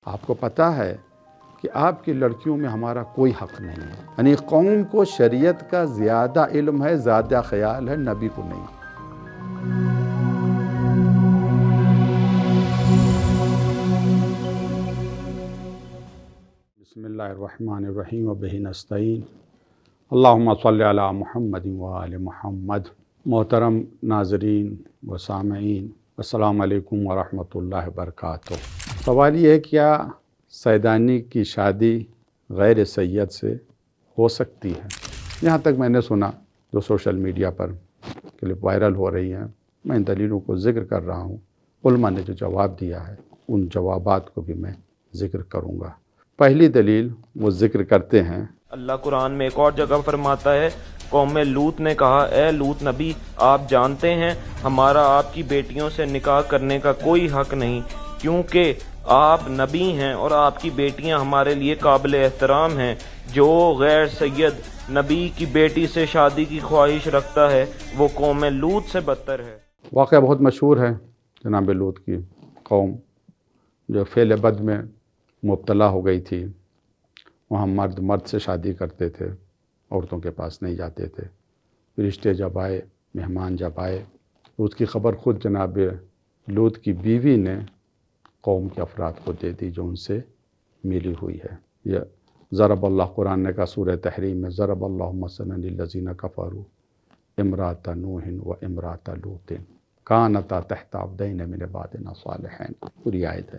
آپ کو پتہ ہے کہ آپ کی لڑکیوں میں ہمارا کوئی حق نہیں ہے. یعنی قوم کو شریعت کا زیادہ علم ہے، زیادہ خیال ہے، نبی کو نہیں. بسم اللہ الرحمن الرحیم وبہ نستعین. اللہم صلی علی محمد وآل محمد. محترم ناظرین و سامعین، السلام علیکم ورحمۃ اللہ وبرکاتہ. سوال یہ ہے، کیا سیدانی کی شادی غیر سید سے ہو سکتی ہے؟ یہاں تک میں نے سنا جو سوشل میڈیا پر کلپ وائرل ہو رہی ہیں، میں ان دلیلوں کو ذکر کر رہا ہوں. علماء نے جو جواب دیا ہے ان جوابات کو بھی میں ذکر کروں گا. پہلی دلیل وہ ذکر کرتے ہیں. اللہ قرآن میں ایک اور جگہ فرماتا ہے، قوم لوط نے کہا، اے لوط نبی، آپ جانتے ہیں ہمارا آپ کی بیٹیوں سے نکاح کرنے کا کوئی حق نہیں، کیونکہ آپ نبی ہیں اور آپ کی بیٹیاں ہمارے لیے قابل احترام ہیں. جو غیر سید نبی کی بیٹی سے شادی کی خواہش رکھتا ہے وہ قوم لوط سے بدتر ہے. واقعہ بہت مشہور ہے جناب لوط کی قوم جو فعل بد میں مبتلا ہو گئی تھی. وہاں مرد سے شادی کرتے تھے، عورتوں کے پاس نہیں جاتے تھے. رشتے جب آئے، مہمان جب آئے، اس کی خبر خود جناب لوط کی بیوی نے قوم کے افراد کو دے دی جو ان سے ملی ہوئی ہے. یہ ضرب اللہ، قرآن نے کہا سورہ تحریم میں، ضرب اللہ مثلا للذین کفروا امرأۃ نوح و امرأۃ لوط کانتا تحت عبدین من عبادنا صالحین. پوری آیت ہے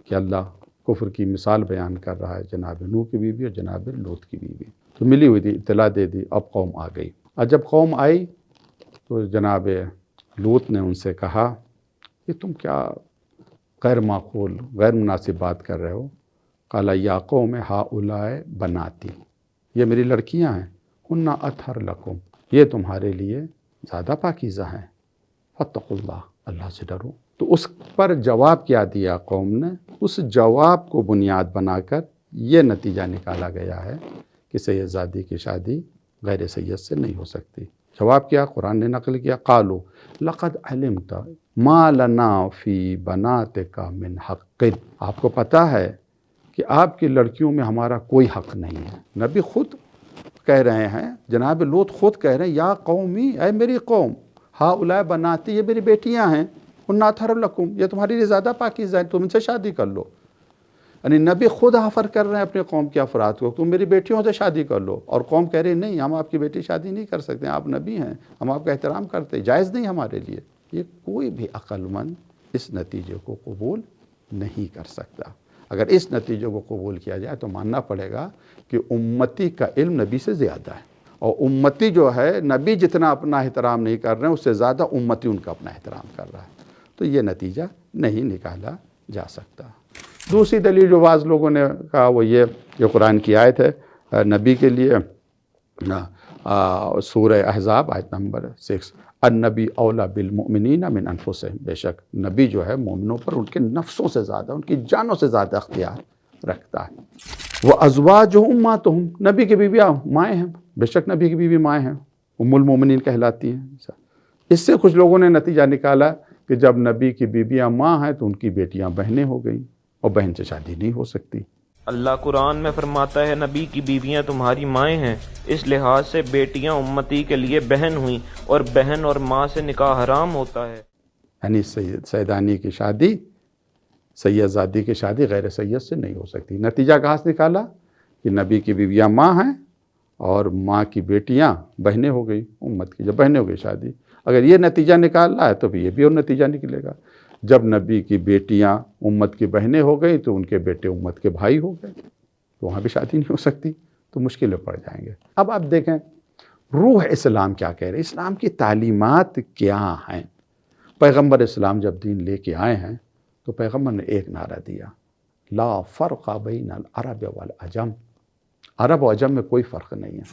کہ اللہ کفر کی مثال بیان کر رہا ہے جناب نوح کی بیوی اور جناب لوط کی بیوی. تو ملی ہوئی تھی، اطلاع دے دی، اب قوم آ گئی. اور جب قوم آئی تو جناب لوط نے ان سے کہا کہ تم کیا غیر معقول، غیر مناسب بات کر رہے ہو. قال یا قوم ہؤلاء بناتی، یہ میری لڑکیاں ہیں. ہن اطہر لکم، یہ تمہارے لیے زیادہ پاکیزہ ہیں. فاتقوا اللہ، اللہ سے ڈرو. تو اس پر جواب کیا دیا قوم نے؟ اس جواب کو بنیاد بنا کر یہ نتیجہ نکالا گیا ہے کہ سید زادی کی شادی غیر سید سے نہیں ہو سکتی. جواب کیا قرآن نے نقل کیا، قالوا لقد علمت ما لنا فی بناتک من حق. آپ کو پتہ ہے کہ آپ کی لڑکیوں میں ہمارا کوئی حق نہیں ہے. نبی خود کہہ رہے ہیں، جناب لوط خود کہہ رہے ہیں، یا قومی، اے میری قوم، ہؤلاء بناتی، یہ میری بیٹیاں ہیں. ہن اطہر لکم، یہ تمہاری لیے زیادہ پاکیزہ ہیں، تم ان سے شادی کر لو. یعنی نبی خود آفر کر رہے ہیں اپنے قوم کے افراد کو، تم میری بیٹیوں سے شادی کر لو. اور قوم کہہ رہی نہیں، ہم آپ کی بیٹی شادی نہیں کر سکتے، آپ نبی ہیں، ہم آپ کا احترام کرتے، جائز نہیں ہمارے لیے. یہ کوئی بھی عقل مند اس نتیجے کو قبول نہیں کر سکتا. اگر اس نتیجے کو قبول کیا جائے تو ماننا پڑے گا کہ امتی کا علم نبی سے زیادہ ہے، اور امتی جو ہے نبی جتنا اپنا احترام نہیں کر رہے ہیں اس سے زیادہ امتی ان کا اپنا احترام کر رہا ہے. تو یہ نتیجہ نہیں نکالا جا سکتا. دوسری دلیل جو بعض لوگوں نے کہا وہ یہ کہ قرآن کی آیت ہے نبی کے لیے، سورہ احزاب آیت نمبر 6، النبی اولیٰ بالمؤمنین من انفسہم. بے شک نبی جو ہے مومنوں پر ان کے نفسوں سے زیادہ، ان کی جانوں سے زیادہ اختیار رکھتا ہے. وہ ازواجہم امہاتہم، نبی کی بیویاں مائیں ہیں. بے شک نبی کی بیوی مائیں ہیں، ام المومنین کہلاتی ہیں. اس سے کچھ لوگوں نے نتیجہ نکالا کہ جب نبی کی بیویاں ماں ہیں تو ان کی بیٹیاں بہنیں ہو گئیں، اور بہن سے شادی نہیں ہو سکتی. اللہ قرآن میں فرماتا ہے، نبی کی بیویاں تمہاری مائیں ہیں. اس لحاظ سے بیٹیاں امتی کے لیے بہن ہوئیں، اور بہن اور ماں سے نکاح حرام ہوتا ہے. یعنی سیدانی کی شادی، سید زادی کی شادی غیر سید سے نہیں ہو سکتی. نتیجہ کہاں سے نکالا کہ نبی کی بیویاں ماں ہیں اور ماں کی بیٹیاں بہنیں ہو گئی. امت کی جب بہنیں ہو گئی شادی، اگر یہ نتیجہ نکالنا ہے تو بھی یہ بھی اور نتیجہ نکلے گا. جب نبی کی بیٹیاں امت کی بہنیں ہو گئی تو ان کے بیٹے امت کے بھائی ہو گئے، تو وہاں بھی شادی نہیں ہو سکتی، تو مشکلیں پڑ جائیں گے. اب آپ دیکھیں روح اسلام کیا کہہ رہے ہیں، اسلام کی تعلیمات کیا ہیں. پیغمبر اسلام جب دین لے کے آئے ہیں تو پیغمبر نے ایک نعرہ دیا، لا فرق بین العرب والعجم. عرب و عجم میں کوئی فرق نہیں ہے.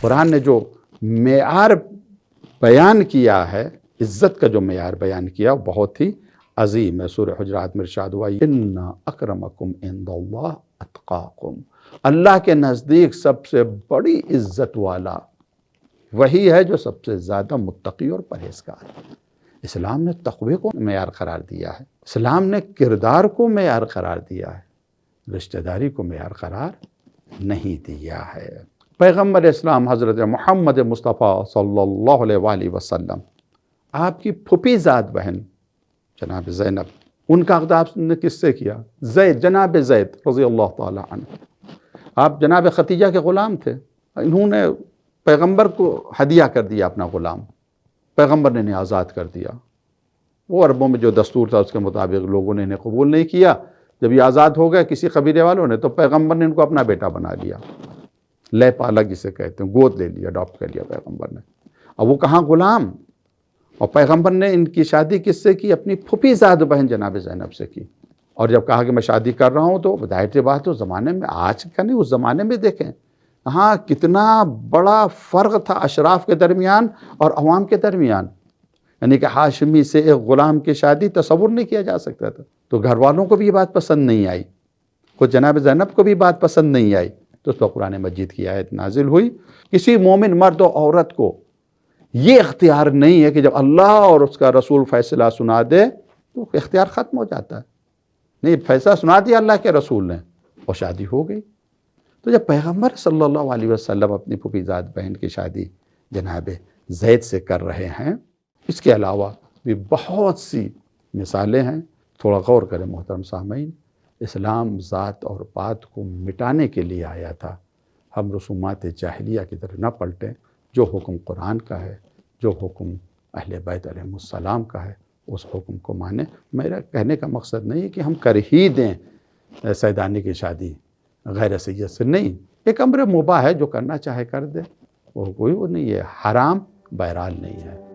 قرآن نے جو معیار بیان کیا ہے، عزت کا جو معیار بیان کیا وہ بہت ہی عظیم ہے. سورہ حجرات میں ارشاد ہوا، ان اکرمکم عند اللہ اتقاکم. اللہ کے نزدیک سب سے بڑی عزت والا وہی ہے جو سب سے زیادہ متقی اور پرہیزگار ہے. اسلام نے تقوی کو معیار قرار دیا ہے، اسلام نے کردار کو معیار قرار دیا ہے. رشتہ داری کو معیار قرار نہیں دیا ہے۔ پیغمبر اسلام حضرت محمد مصطفیٰ صلی اللہ علیہ وآلہ وسلم، آپ کی پھوپھی ذات بہن جناب زینب، ان کا عقد آپ نے کس سے کیا؟ زید، جناب زید رضی اللہ تعالی عنہ۔ آپ جناب ختیجہ کے غلام تھے، انہوں نے پیغمبر کو ہدیہ کر دیا اپنا غلام، پیغمبر نے انہیں آزاد کر دیا۔ وہ عربوں میں جو دستور تھا اس کے مطابق لوگوں نے انہیں قبول نہیں کیا۔ جب یہ آزاد ہو گئے کسی قبیلے والوں نے تو پیغمبر نے ان کو اپنا بیٹا بنا لیا، لے پالا جسے کہتے ہیں، گود لے لیا، اڈاپٹ کر لیا پیغمبر نے۔ اب وہ کہاں غلام، اور پیغمبر نے ان کی شادی کس سے کی؟ اپنی پھوپھی زاد بہن جناب زینب سے کی۔ اور جب کہا کہ میں شادی کر رہا ہوں تو ظاہر سی بات ہے اس زمانے میں، آج کا نہیں، اس زمانے میں دیکھیں ہاں کتنا بڑا فرق تھا اشراف کے درمیان اور عوام کے درمیان، یعنی کہ ہاشمی سے ایک غلام کی شادی تصور نہیں کیا جا سکتا تھا۔ تو گھر والوں کو بھی یہ بات پسند نہیں آئی، خود جناب زینب کو بھی بات پسند نہیں آئی، تو اس پر قرآن مجید کی آیت نازل ہوئی۔ کسی مومن مرد و عورت کو یہ اختیار نہیں ہے کہ جب اللہ اور اس کا رسول فیصلہ سنا دے تو اختیار ختم ہو جاتا ہے، نہیں، فیصلہ سنا دیا اللہ کے رسول نے اور شادی ہو گئی۔ تو جب پیغمبر صلی اللہ علیہ وسلم اپنی پھوپھی زاد بہن کی شادی جناب زید سے کر رہے ہیں، اس کے علاوہ بھی بہت سی مثالیں ہیں۔ تھوڑا غور کریں محترم سامعین، اسلام ذات اور پات کو مٹانے کے لیے آیا تھا۔ ہم رسومات جاہلیہ کی طرف نہ پلٹیں، جو حکم قرآن کا ہے، جو حکم اہل بیت علیہ السلام کا ہے، اس حکم کو مانیں۔ میرا کہنے کا مقصد نہیں ہے کہ ہم کر ہی دیں سیدانی کی شادی غیر سید سے، نہیں، ایک امر مباح ہے، جو کرنا چاہے کر دے، وہ کوئی وہ نہیں ہے، حرام بہرحال نہیں ہے۔